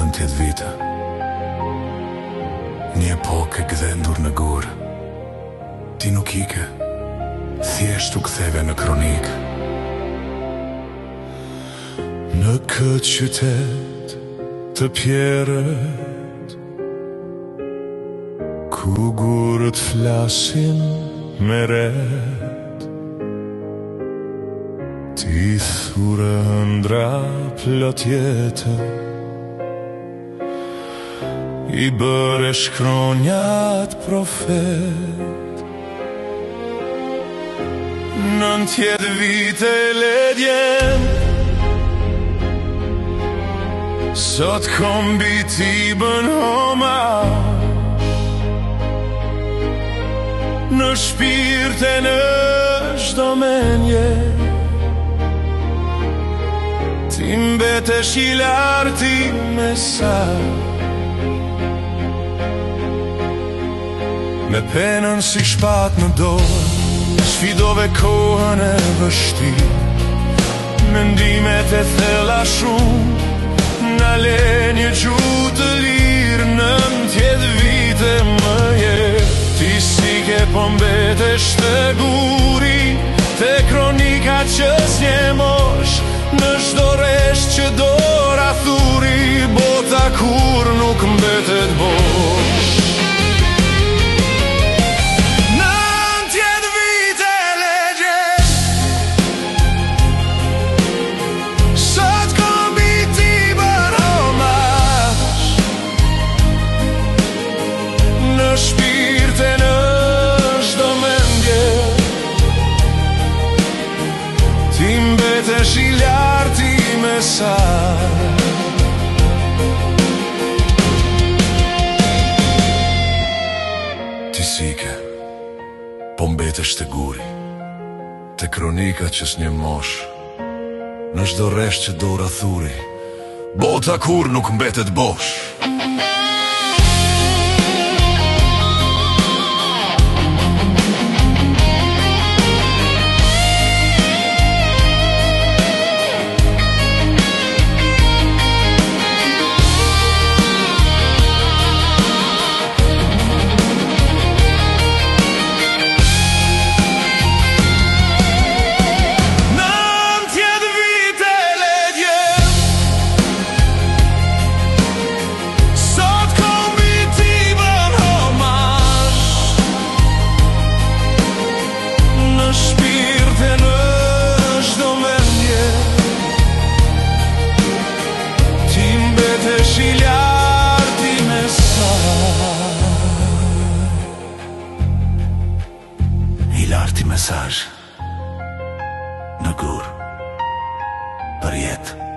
90 vite. Një epokë e gdhendur në gur. Ti nuk ike, thjesht u ktheve në kronik. Në këtë qytet të pjerët, ku gurët flasin me ret, ti thurë ëndra plot jetë, i bëre shkronjat profet. 90 vite ledjen, sot kombi ti bën homa, në shpirt e në çdo menje, ti mbetesh i larti me sa. Me penën si shpat në dorë, sfidove kohën e vështirë, mendimet e thella shumë, na le një gjuhë të lirë. 90 vite më je, ti si ke po mbetesh të guri, te kronika që s'njemosh, në çdo rresht që dora thuri, bota kur nuk mbetet bosh. Mbetesh i larti me sa. Ti sike, po mbetesh të guri, te kronika që s'njemosh, në çdo rresht që dora thuri, bota kur nuk mbetet bosh. Mesazh në gur për jetë.